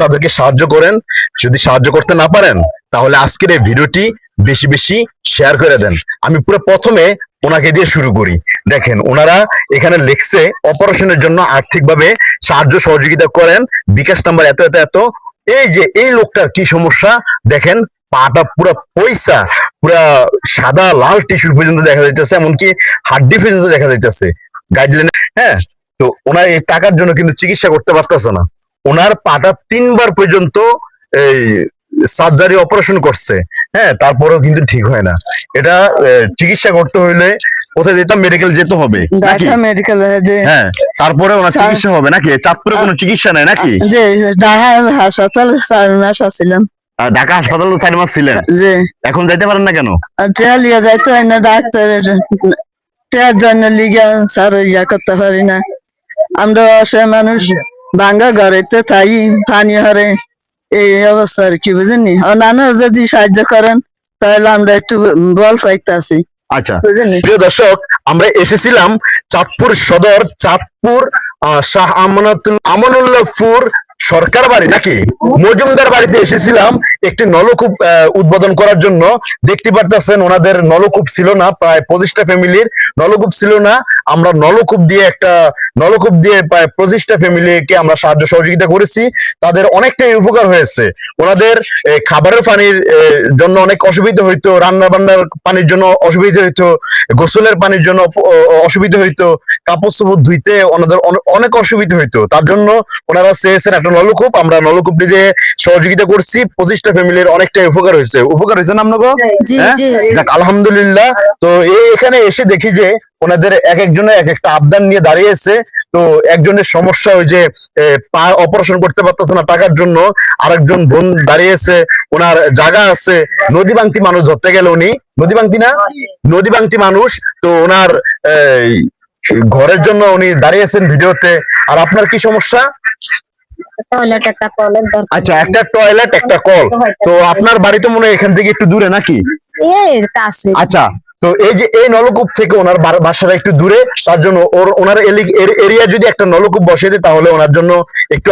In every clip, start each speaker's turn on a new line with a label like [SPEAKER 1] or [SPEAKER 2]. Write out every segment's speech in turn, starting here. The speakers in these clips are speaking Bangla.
[SPEAKER 1] তাদেরকে সাহায্য করেন। যদি সাহায্য করতে না পারেন তাহলে আজকের এই ভিডিওটি বেশি বেশি শেয়ার করে দেন। আমি পুরো প্রথমে ওনাকে দিয়ে শুরু করি। দেখেন ওনারা এখানে লিখছে অপারেশনের জন্য আর্থিকভাবে সাহায্য সহযোগিতা করেন, বিকাশ নাম্বার এত এত এত। এই যে এই লোকটার কি সমস্যা দেখেন, পাটা পুরা পয়সা, পুরা সাদা লাল টিস্যু পর্যন্ত দেখা যাইতেছে, এমনকি হাড্ডি পর্যন্ত দেখা যাইতেছে গাইডলাইনে। হ্যাঁ, তো ওনার এই টাকার জন্য কিন্তু চিকিৎসা করতে পারতেছে না। ওনার পাটা 3বার পর্যন্ত এই সার্জারি অপারেশন করছে, হ্যাঁ, তারপরেও কিন্তু ঠিক হয় না। এটা চিকিৎসা করতে হইলে কোথায় যেতাম, মেডিকেল যেতে হবে নাকি?
[SPEAKER 2] মেডিকেল
[SPEAKER 1] হ্যাঁ, তারপরে ওনার চিকিৎসা হবে নাকি? চাঁদপুরে কোনো চিকিৎসা নাই নাকি?
[SPEAKER 2] যে ঢাকা হাসপাতাল 4 মাস আছিলাম।
[SPEAKER 1] ঢাকা হাসপাতালে 4 মাস ছিলেন,
[SPEAKER 2] যে
[SPEAKER 1] এখন যাইতে পারেন না কেন?
[SPEAKER 2] ট্রেন লিয়ে যাইতে হয় না ডাক্তারের, ট্রেনের জন্য লিগে স্যার ইয়া করতে পারি না। আমরা অসহায় মানুষ, ভাঙ্গা ঘরেতে তাই পানি হরে, এই অবস্থা আর কি, বুঝেনি? অন্যান্য যদি সাহায্য করেন তাহলে আমরা একটু বল পাইতেছি।
[SPEAKER 1] আচ্ছা প্রিয় দর্শক, আমরা এসেছিলাম চাঁদপুর সদর, চাঁদপুর শাহ আমানুল্লাহপুর সরকার বাড়ি নাকি মজুমদার বাড়িতে এসেছিলাম একটি নলকূপ উদ্বোধন করার জন্য। দেখতে পারতেছেন ওনাদের নলকূপ ছিল না, প্রায় 25টা ফ্যামিলির নলকূপ ছিল না। আমরা নলকূপ দিয়ে প্রায় 25টা ফ্যামিলিকে আমরা সাহায্য সহযোগিতা করেছি। তাদের অনেকটাই উপকার হয়েছে। ওনাদের খাবারের পানির জন্য অনেক অসুবিধা হইতো, রান্না বান্নার পানির জন্য অসুবিধা হইতো, গোসলের পানির জন্য অসুবিধা হইতো, কাপড় চোপড় ধুইতে ওনাদের অনেক অসুবিধা হইতো। তার জন্য ওনারা চেয়েছেন একটা নলকূপ। আমরা নলকূপ দিয়ে সহযোগিতা করছি। 25টা ফ্যামিলির অনেকটাই উপকার হয়েছে না আপনাকে? আলহামদুলিল্লাহ। তো এখানে এসে দেখি যে ওনাদের এক একজনে এক একটা আবদান নিয়ে দাঁড়িয়েছে। তো একজনের সমস্যা ওই যে পা অপারেশন করতে পারতেছে না টাকার জন্য, আরেকজন বোন দাঁড়িয়েছে, ওনার জায়গা আছে, নদীবাংতি মানুষ ধরতে গেলে উনি নদীবাংতি মানুষ। তো ওনার ঘরের জন্য উনি দাঁড়িয়েছেন ভিডিওতে। আর আপনার কি সমস্যা? আচ্ছা, একটা টয়লেট একটা কল। তো আপনার বাড়ি তো মনে হয় এখান থেকে একটু দূরে নাকি? আচ্ছা, তো এই যে এই নলকূপ থেকে ওনার বাসাটা একটু দূরে, তার জন্য ওনার এরিয়া যদি একটা নলকূপ বসিয়ে দেয় তাহলে ওনার জন্য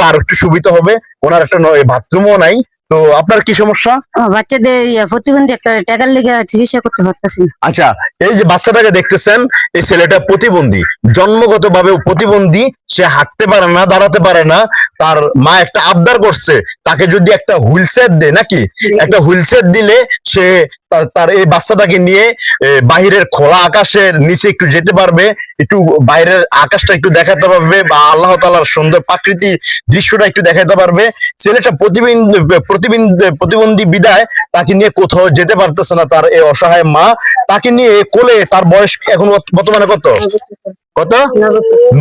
[SPEAKER 1] আর একটু সুবিধা হবে। ওনার একটা বাথরুমও নাই। তো আপনার কি সমস্যা?
[SPEAKER 3] বাচ্চাদের প্রতিবন্ধী, একটা টাকার লেগে চিকিৎসা করতে পারতেছি।
[SPEAKER 1] আচ্ছা, এই যে বাচ্চাটাকে দেখতেছেন, এই ছেলেটা প্রতিবন্ধী, জন্মগতভাবে প্রতিবন্ধী। সে হাঁটতে পারে না, দাঁড়াতে পারে না। তার মা একটা আবদার করছে, তাকে যদি একটা হুইলচেয়ার দেয় নাকি, একটা হুইলচেয়ার দিলে সে তার এই বাচ্চাটাকে নিয়ে বাহিরের খোলা আকাশের নিচে একটু যেতে পারবে, একটু বাইরের আকাশটা একটু দেখাতে পারবে, বা আল্লাহ তাআলার সুন্দর প্রাকৃতিক দৃশ্যটা একটু দেখাতে পারবে। ছেলেটা প্রতিবন্ধী বিদায় তাকে নিয়ে কোথাও যেতে পারতেছে না। তার এই অসহায় মা তাকে নিয়ে কোলে, তার বয়স এখন বর্তমানে কত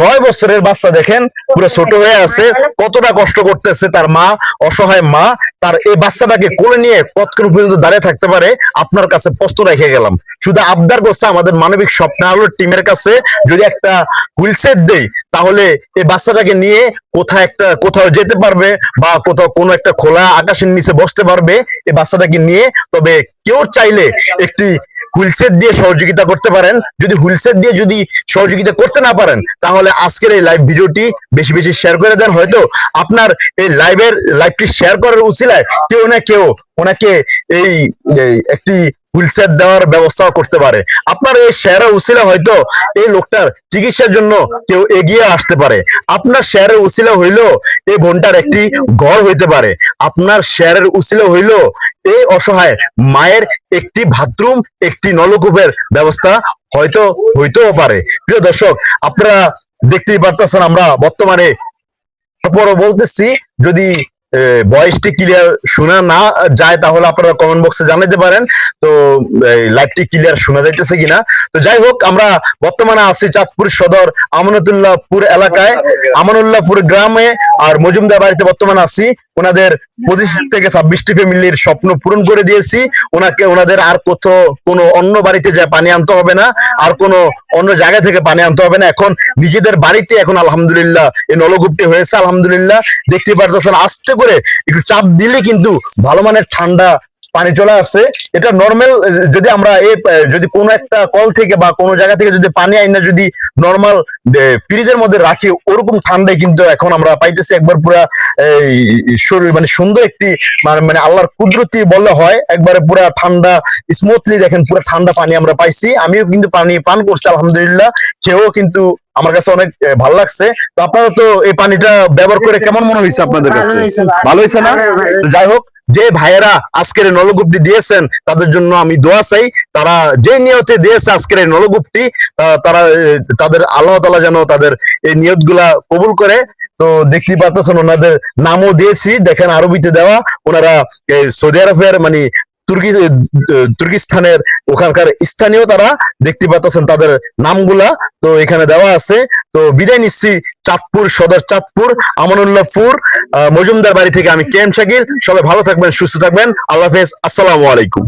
[SPEAKER 1] 9 বছরের বাচ্চা। দেখেন পুরো ছোট হয়ে আছে, কতটা কষ্ট করতেছে তার মা, অসহায় মা। তার এই বাচ্চাটাকে কোলে নিয়ে কতক্ষণ পর্যন্ত দাঁড়িয়ে থাকতে পারে, আপনার কাছে প্রশ্ন রেখে গেলাম। শুধু আবদার করছে আমাদের মানবিক স্বপ্ন আলোর টিমের কাছে, যদি একটা হুইলচেয়ার দেই তাহলে এই বাচ্চাটাকে নিয়ে কোথাও যেতে পারবে, বা কোথাও কোনো একটা খোলা আকাশের নিচে বসতে পারবে এই বাচ্চাটাকে নিয়ে। তবে কেউ চাইলে একটি হুইলচেয়ার দিয়ে সহযোগিতা করতে পারেন। যদি হুইলচেয়ার দিয়ে সহযোগিতা করতে না পারেন তাহলে আজকের এই লাইভ ভিডিওটি বেশি বেশি শেয়ার করে দেন। হয়তো আপনার এই লাইভটি শেয়ার করার উছিলায় কেউ না কেউ ওনাকে এই একটি হুইলচেয়ার দেওয়ার ব্যবস্থা করতে পারে। আপনার এই শেয়ারের উছিলা হয়তো এই লোকটার চিকিৎসার জন্য কেউ এগিয়ে আসতে পারে। আপনার শেয়ারের উছিলা হইলো এই বোনটার একটি ঘর হইতে পারে। আপনার শেয়ারের উছিলা হইলো এই অসহায় মায়ের একটি বাথরুম, একটি নলকূপের ব্যবস্থা হইতেও পারে। প্রিয় দর্শক, আপনারা দেখতেই পারতেছেন আমরা বর্তমানে বলতেছি, যদি ভয়েসটি ক্লিয়ার শোনা না যায় তাহলে আপনারা কমেন্ট বক্সে জানাতে পারেন তো লাইভটি ক্লিয়ার শোনা যাইতেছে কিনা। তো যাই হোক, আমরা বর্তমানে আছি চাঁদপুর সদর আমানুল্লাহপুর এলাকায়, আমানুল্লাহপুর গ্রামে। আর মজুমদার বাড়িতে বর্তমানে আছি। ওনাদের 25 থেকে 26টি ফ্যামিলির স্বপ্ন পূরণ করে দিয়েছি। ওনাদের আর কোনো অন্য বাড়িতে যায় পানি আনতে হবে না, আর কোনো অন্য জায়গা থেকে পানি আনতে হবে না। এখন নিজেদের বাড়িতে এখন আলহামদুলিল্লাহ এই নলকূপটি হয়েছে। আলহামদুলিল্লাহ, দেখতে পারতেছেন আস্তে করে একটু চাপ দিলে কিন্তু ভালো মানের ঠান্ডা পানি চলে আসছে। এটা নর্মাল, যদি আমরা যদি কোনো একটা কল থেকে বা কোনো জায়গা থেকে যদি পানি আইনা যদি নর্মাল ফ্রিজের মধ্যে রাখি, ওরকম ঠান্ডায় কিন্তু এখন আমরা পাইতেছি। একবার পুরা এই শরীর মানে সুন্দর একটি মানে আল্লাহর কুদরতি বললে হয়, একবারে পুরা ঠান্ডা স্মুথলি দেখেন পুরো ঠান্ডা পানি আমরা পাইছি। আমিও কিন্তু পানি পান করছি আলহামদুলিল্লাহ, খেয়েও কিন্তু আমার কাছে অনেক ভালো লাগছে। তো আপনারা তো এই পানিটা ব্যবহার করে কেমন মনে হয়েছে আপনাদের কাছে?
[SPEAKER 3] ভালো হয়েছে।
[SPEAKER 1] ভালো হয়েছে না?
[SPEAKER 3] ভালো হয়েছে।
[SPEAKER 1] তো যাই হোক, যে ভাইয়েরা আজকের এই নলকূপটি দিয়েছেন তাদের জন্য আমি দোয়া চাই। তারা যে নিয়তে দিয়েছে আজকের এই নলকূপটি, তারা তাদের আল্লাহ তাআলা যেন তাদের এই নিয়তগুলা কবুল করে। তো দেখতে পাচ্ছেন ওনাদের নামও দিয়েছি, দেখেন আরবিতে দেওয়া। ওনারা সৌদি আরবের মানে তুর্কিস্তানের ওখানকার স্থানীয়, তারা দেখতে পাচ্ছেন তাদের নামগুলা তো এখানে দেওয়া আছে। তো বিদায় নিচ্ছি চাঁদপুর সদর, চাঁদপুর আমানুল্লাহপুর মজুমদার বাড়ি থেকে আমি কে এম শাকিল। সবাই ভালো থাকবেন, সুস্থ থাকবেন, আল্লাহ হাফেজ, আসসালামু আলাইকুম।